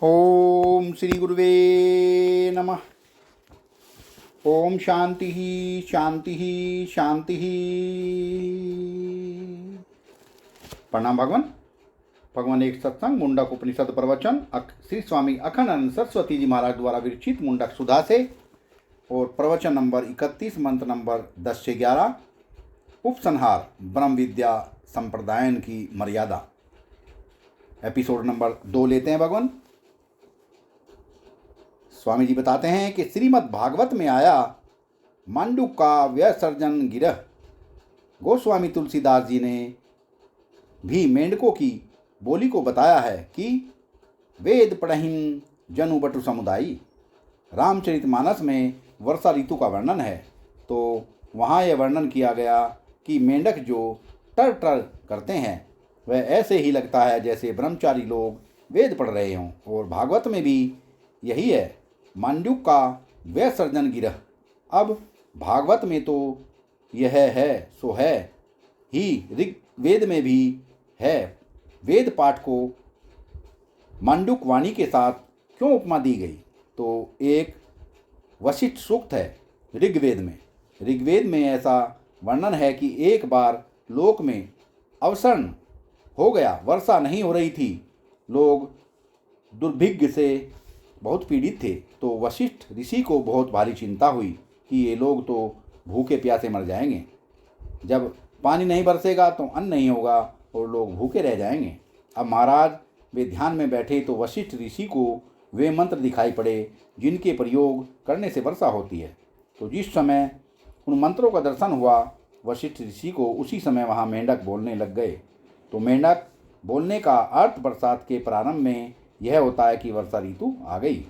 ओम श्री गुरुवे नमः। ओम शांति शांति शांति। प्रणाम भगवान। भगवान एक सत्संग मुंडक उपनिषद प्रवचन श्री स्वामी अखंडानंद सरस्वती जी महाराज द्वारा विरचित मुंडक सुधा से, और प्रवचन नंबर 31, मंत्र नंबर 10 से 11। उपसंहार ब्रह्म विद्या संप्रदायन की मर्यादा। एपिसोड नंबर 2 लेते हैं भगवान। स्वामी जी बताते हैं कि श्रीमद् भागवत में आया मांडुक का व्यसर्जन गिरह। गोस्वामी तुलसीदास जी ने भी मेंढकों की बोली को बताया है कि वेद पढ़हिं जनु बटु समुदायी। रामचरितमानस में वर्षा ऋतु का वर्णन है, तो वहाँ यह वर्णन किया गया कि मेंढक जो टर टर करते हैं वह ऐसे ही लगता है जैसे ब्रह्मचारी लोग वेद पढ़ रहे हों। और भागवत में भी यही है, मांडुक का व्यसर्जन गिरह। अब भागवत में तो यह है सो है ही, ऋग्वेद में भी है। वेद पाठ को मांडुक वाणी के साथ क्यों उपमा दी गई? तो एक वशिष्ठ सूक्त है ऋग्वेद में। ऋग्वेद में ऐसा वर्णन है कि एक बार लोक में अवसरण हो गया, वर्षा नहीं हो रही थी, लोग दुर्भिक्ष से बहुत पीड़ित थे। तो वशिष्ठ ऋषि को बहुत भारी चिंता हुई कि ये लोग तो भूखे प्यासे मर जाएंगे। जब पानी नहीं बरसेगा तो अन्न नहीं होगा और लोग भूखे रह जाएंगे। अब महाराज वे ध्यान में बैठे तो वशिष्ठ ऋषि को वे मंत्र दिखाई पड़े जिनके प्रयोग करने से वर्षा होती है। तो जिस समय उन मंत्रों का दर्शन हुआ वशिष्ठ ऋषि को, उसी समय वहाँ मेंढक बोलने लग गए। तो मेंढक बोलने का अर्थ बरसात के प्रारंभ में यह होता है कि वर्षा ऋतु आ गई।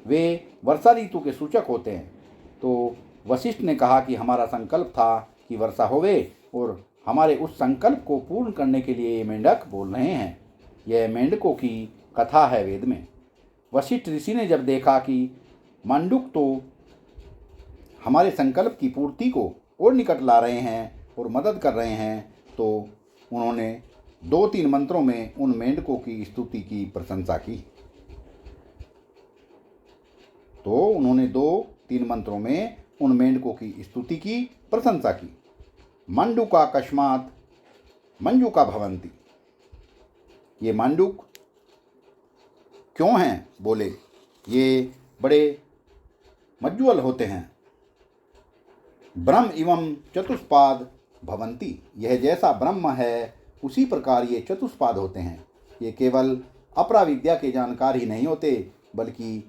वे वर्षा ऋतु के सूचक होते हैं। तो वशिष्ठ ने कहा कि हमारा संकल्प था कि वर्षा होवे, और हमारे उस संकल्प को पूर्ण करने के लिए ये मेंढक बोल रहे हैं। यह मेंढकों की कथा है वेद में। वशिष्ठ ऋषि ने जब देखा कि मांडुक तो हमारे संकल्प की पूर्ति को और निकट ला रहे हैं और मदद कर रहे हैं, तो उन्होंने 2-3 मंत्रों में उन मेंढकों की स्तुति की प्रशंसा की। तो उन्होंने 2-3 मंत्रों में उन मेंढकों की स्तुति की, प्रशंसा की। मांडुका अकस्मात मंजुका भवंती। ये मांडुक क्यों हैं? बोले ये बड़े मज्जुअल होते हैं। ब्रह्म एवं चतुष्पाद भवंती। यह जैसा ब्रह्म है उसी प्रकार ये चतुष्पाद होते हैं। ये केवल अपरा विद्या के जानकार ही नहीं होते, बल्कि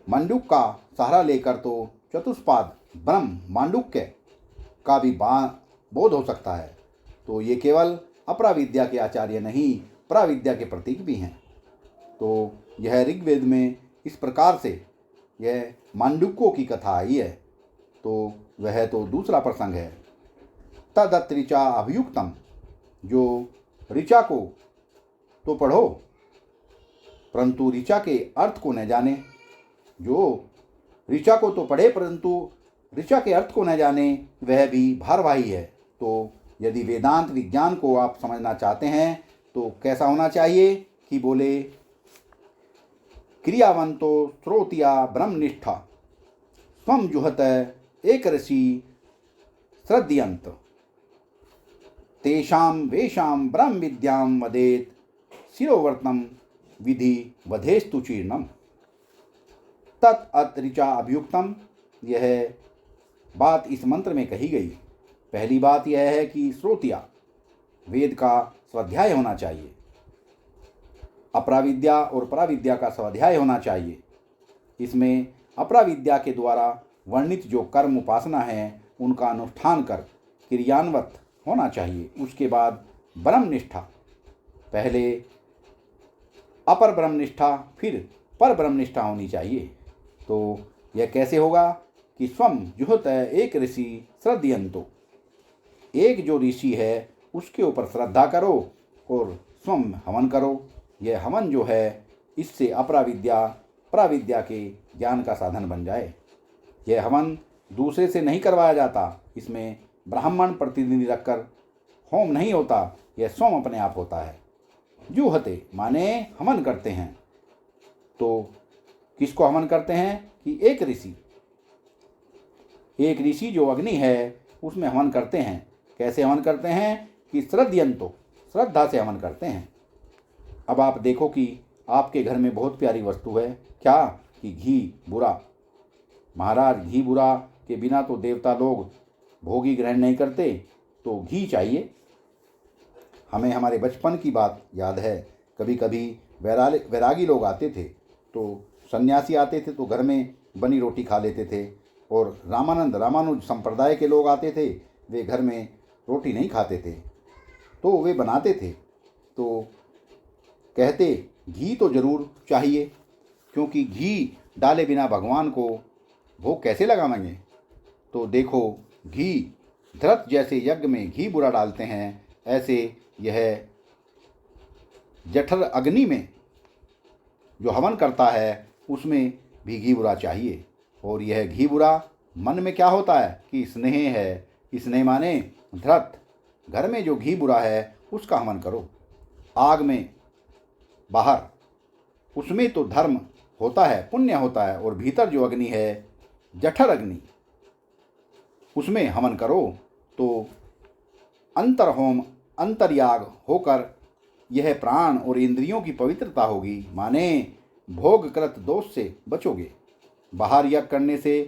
मांडुक का सहारा लेकर तो चतुष्पाद ब्रह्म मांडुक्य का भी बोध हो सकता है। तो ये केवल अपरा विद्या के आचार्य नहीं, पराविद्या के प्रतीक भी हैं। तो यह ऋग्वेद में इस प्रकार से यह मांडुक्यों की कथा आई है। तो वह तो दूसरा प्रसंग है। तदत ऋचा अभियुक्तम। जो ऋचा को तो पढ़ो परंतु ऋचा के अर्थ को न जाने। जो ऋचा को तो पढ़े परंतु ऋचा के अर्थ को न जाने, वह भी भारवाही है। तो यदि वेदांत विज्ञान को आप समझना चाहते हैं तो कैसा होना चाहिए कि बोले क्रियावंतो श्रोतिया ब्रह्मनिष्ठा स्वम जुहत एक ऋषि श्रद्धयंत तेषाम वेशाम ब्रह्म विद्याम वदेत शिरोवर्तम विधि वधेस्तु चीर्णम। तत् अत ऋचा अभियुक्तम। यह बात इस मंत्र में कही गई। पहली बात यह है कि श्रोतिया वेद का स्वाध्याय होना चाहिए, अपराविद्या और पराविद्या का स्वाध्याय होना चाहिए। इसमें अपराविद्या के द्वारा वर्णित जो कर्म उपासना है उनका अनुष्ठान कर क्रियान्वित होना चाहिए। उसके बाद ब्रह्मनिष्ठा, पहले अपर ब्रह्मनिष्ठा फिर पर ब्रह्मनिष्ठा होनी चाहिए। तो यह कैसे होगा कि स्वम जुहत एक ऋषि श्रद्धयंतो। एक जो ऋषि है उसके ऊपर श्रद्धा करो और स्वम हवन करो। यह हवन जो है इससे अपराविद्या पराविद्या के ज्ञान का साधन बन जाए। यह हवन दूसरे से नहीं करवाया जाता, इसमें ब्राह्मण प्रतिनिधि रखकर होम नहीं होता, यह स्वयं अपने आप होता है। जुहते माने हवन करते हैं। तो किसको हवन करते हैं कि एक ऋषि जो अग्नि है उसमें हवन करते हैं। कैसे हवन करते हैं कि श्रद्धयंतो, श्रद्धा से हवन करते हैं। अब आप देखो कि आपके घर में बहुत प्यारी वस्तु है, क्या कि घी बुरा। महाराज घी बुरा के बिना तो देवता लोग भोगी ग्रहण नहीं करते, तो घी चाहिए। हमें हमारे बचपन की बात याद है, कभी कभी वैरागी लोग आते थे, तो सन्यासी आते थे तो घर में बनी रोटी खा लेते थे, और रामानुज संप्रदाय के लोग आते थे, वे घर में रोटी नहीं खाते थे, तो वे बनाते थे, तो कहते घी तो ज़रूर चाहिए, क्योंकि घी डाले बिना भगवान को भोग कैसे लगाएंगे। तो देखो, घी धृत जैसे यज्ञ में घी बुरा डालते हैं, ऐसे यह जठर अग्नि में जो हवन करता है उसमें भी घी बुरा चाहिए। और यह घी बुरा मन में क्या होता है कि स्नेह है, स्नेह माने धृत। घर में जो घी बुरा है उसका हवन करो। आग में बाहर उसमें तो धर्म होता है, पुण्य होता है, और भीतर जो अग्नि है जठर अग्नि, उसमें हवन करो तो अंतर होम अंतर्याग होकर यह प्राण और इंद्रियों की पवित्रता होगी, माने भोगकृत दोष से बचोगे। बाहर यज्ञ करने से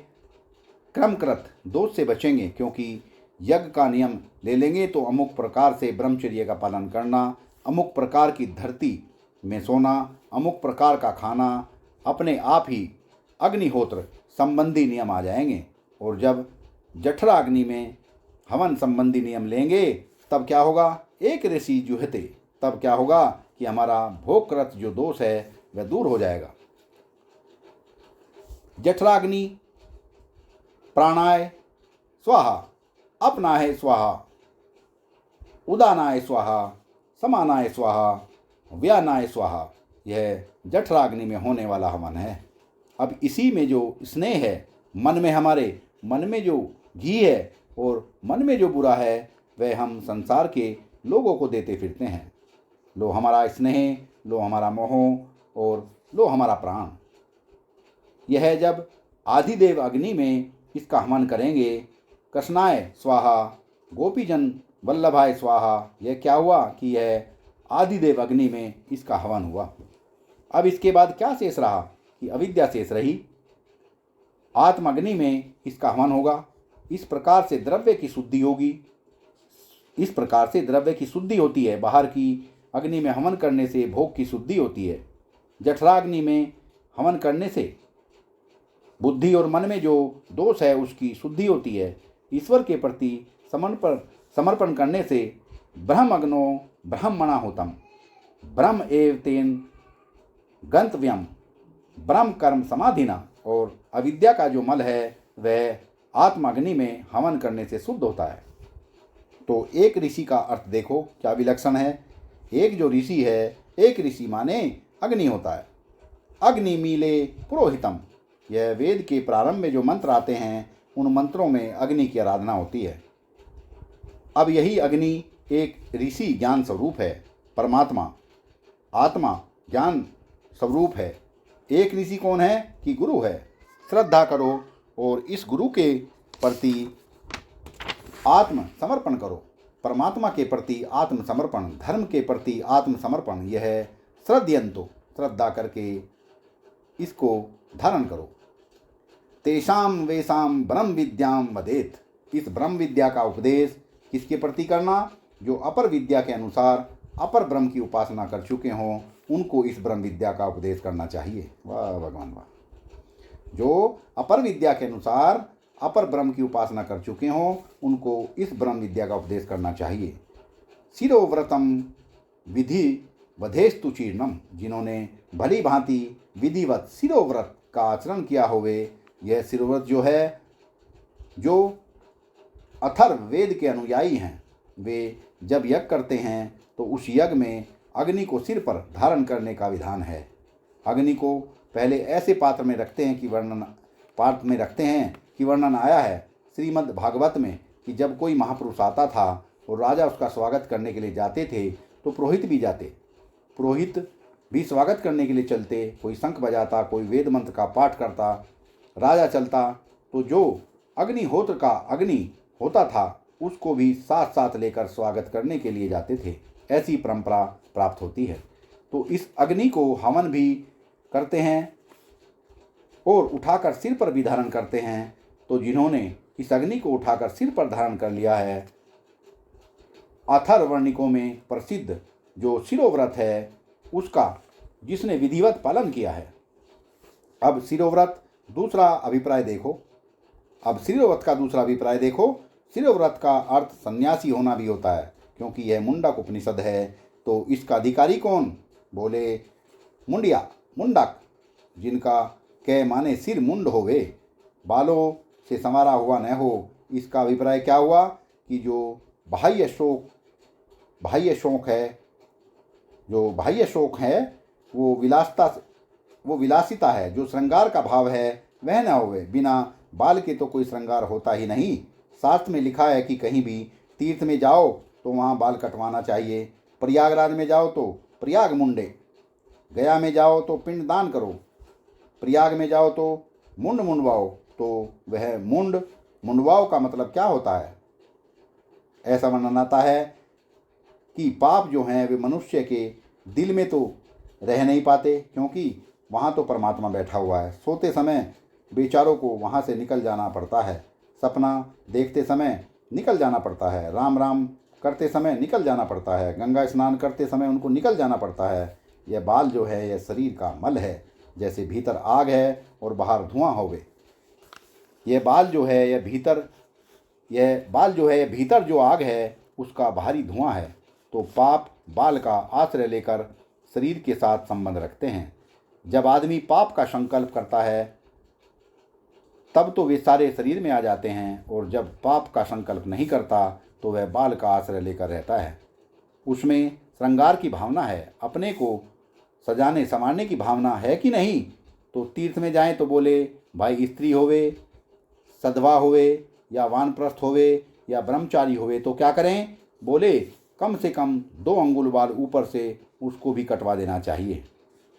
क्रमकृत दोष से बचेंगे, क्योंकि यज्ञ का नियम ले लेंगे तो अमुक प्रकार से ब्रह्मचर्य का पालन करना, अमुक प्रकार की धरती में सोना, अमुक प्रकार का खाना, अपने आप ही अग्निहोत्र संबंधी नियम आ जाएंगे। और जब जठराग्नि में हवन संबंधी नियम लेंगे तब क्या होगा, एक ऋषि जुहते, तब क्या होगा कि हमारा भोगकृत जो दोष है वह दूर हो जाएगा। जठराग्नि प्राणाय स्वाहा, अपनाय स्वाहा, उदानाय स्वाहा, समानाय स्वाहा, व्यानाय स्वाहा, यह जठराग्नि में होने वाला हवन है। अब इसी में जो स्नेह है, मन में, हमारे मन में जो घी है और मन में जो बुरा है, वह हम संसार के लोगों को देते फिरते हैं। लो हमारा स्नेह, लो हमारा मोह, और लो हमारा प्राण। यह जब आदिदेव अग्नि में इसका हवन करेंगे, कृष्णाय स्वाहा, गोपीजन वल्लभाय स्वाहा, यह क्या हुआ कि यह आदिदेव अग्नि में इसका हवन हुआ। अब इसके बाद क्या शेष रहा कि अविद्या शेष रही। आत्माग्नि में इसका हवन होगा। इस प्रकार से द्रव्य की शुद्धि होगी। इस प्रकार से द्रव्य की शुद्धि होती है। बाहर की अग्नि में हवन करने से भोग की शुद्धि होती है। जठराग्नि में हवन करने से बुद्धि और मन में जो दोष है उसकी शुद्धि होती है। ईश्वर के प्रति समर्पण करने से ब्रह्मग्नो ब्रह्मणा होतम, ब्रह्म एव तेन गंतव्यम, ब्रह्म कर्म समाधिना। और अविद्या का जो मल है वह आत्माग्नि में हवन करने से शुद्ध होता है। तो एक ऋषि का अर्थ देखो क्या विलक्षण है। एक जो ऋषि है, एक ऋषि माने अग्नि होता है। अग्नि मीले पुरोहितम, यह वेद के प्रारंभ में जो मंत्र आते हैं उन मंत्रों में अग्नि की आराधना होती है। अब यही अग्नि एक ऋषि ज्ञान स्वरूप है। परमात्मा आत्मा ज्ञान स्वरूप है। एक ऋषि कौन है कि गुरु है। श्रद्धा करो और इस गुरु के प्रति आत्म समर्पण करो। परमात्मा के प्रति आत्म समर्पण, धर्म के प्रति आत्म समर्पण, यह श्रद्धयंतो, श्रद्धा करके इसको धारण करो। तेषाम वेशाम ब्रह्म विद्याम वदेत, इस ब्रह्म विद्या का उपदेश किसके प्रति करना, जो अपर विद्या के अनुसार अपर ब्रह्म की उपासना कर चुके हों, उनको इस ब्रह्म विद्या का उपदेश करना चाहिए। वाह भगवान वाह। जो अपर विद्या के अनुसार अपर ब्रह्म की उपासना कर चुके हों, उनको इस ब्रह्म विद्या का उपदेश करना चाहिए। शिरोव्रतम विधि वधेस्तु चीर्णम, जिन्होंने भली भांति विधिवत शिरोव्रत का आचरण किया होवे। यह शिरोव्रत जो है, जो अथर्व वेद के अनुयायी हैं, वे जब यज्ञ करते हैं तो उस यज्ञ में अग्नि को सिर पर धारण करने का विधान है। अग्नि को पहले ऐसे पात्र में रखते हैं कि वर्णन आया है श्रीमद् भागवत में कि जब कोई महापुरुष आता था और राजा उसका स्वागत करने के लिए जाते थे तो पुरोहित भी जाते। पुरोहित भी स्वागत करने के लिए चलते। कोई शंख बजाता, कोई वेद मंत्र का पाठ करता। राजा चलता तो जो अग्निहोत्र का अग्नि होता था उसको भी साथ साथ लेकर स्वागत करने के लिए जाते थे। ऐसी परंपरा प्राप्त होती है। तो इस अग्नि को हवन भी करते हैं और उठाकर सिर पर भी धारण करते हैं। तो जिन्होंने इस अग्नि को उठाकर सिर पर धारण कर लिया है, अथर्वणिकों में प्रसिद्ध जो शिरोव्रत है उसका जिसने विधिवत पालन किया है। अब शिरोव्रत दूसरा अभिप्राय देखो। अब शिरोव्रत का दूसरा अभिप्राय देखो। शिरोव्रत का अर्थ सन्यासी होना भी होता है, क्योंकि यह मुंडक उपनिषद है। तो इसका अधिकारी कौन? बोले मुंडिया, मुंडक, जिनका कै माने सिर मुंड होवे, बालों से संवारा हुआ न हो। इसका अभिप्राय क्या हुआ कि जो बाह्य शोक है वो विलासिता है, जो श्रृंगार का भाव है वह न होवे। बिना बाल के तो कोई श्रृंगार होता ही नहीं। शास्त्र में लिखा है कि कहीं भी तीर्थ में जाओ तो वहाँ बाल कटवाना चाहिए। प्रयागराज में जाओ तो प्रयाग मुंडे, गया में जाओ तो पिंड दान करो, प्रयाग में जाओ तो मुंड मुंडवाओ। तो वह मुंडवाओ का मतलब क्या होता है? ऐसा वर्णन आता है कि पाप जो हैं वे मनुष्य के दिल में तो रह नहीं पाते, क्योंकि वहाँ तो परमात्मा बैठा हुआ है। सोते समय बेचारों को वहाँ से निकल जाना पड़ता है, सपना देखते समय निकल जाना पड़ता है, राम राम करते समय निकल जाना पड़ता है, गंगा स्नान करते समय उनको निकल जाना पड़ता है। यह बाल जो है यह शरीर का मल है, जैसे भीतर आग है और बाहर धुआं होवे। यह बाल जो है यह भीतर जो आग है उसका बाहरी धुआं है। तो पाप बाल का आश्रय लेकर शरीर के साथ संबंध रखते हैं। जब आदमी पाप का संकल्प करता है तब तो वे सारे शरीर में आ जाते हैं, और जब पाप का संकल्प नहीं करता तो वह बाल का आश्रय लेकर रहता है। उसमें श्रृंगार की भावना है, अपने को सजाने संवारने की भावना है कि नहीं। तो तीर्थ में जाएं तो बोले भाई स्त्री होवे, सधवा होवे या वानप्रस्थ होवे या ब्रह्मचारी होवे तो क्या करें? बोले कम से कम 2 अंगुल बाल ऊपर से उसको भी कटवा देना चाहिए।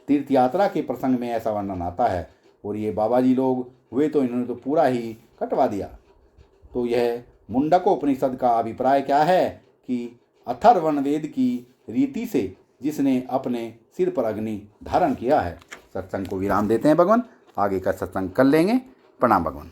तीर्थ यात्रा के प्रसंग में ऐसा वर्णन आता है, और ये बाबा जी लोग हुए तो इन्होंने तो पूरा ही कटवा दिया। तो यह मुंडकोपनिषद का अभिप्राय क्या है कि अथर्वण वेद की रीति से जिसने अपने सिर पर अग्नि धारण किया है। सत्संग को विराम देते हैं भगवान, आगे का सत्संग कर लेंगे। प्रणाम भगवान।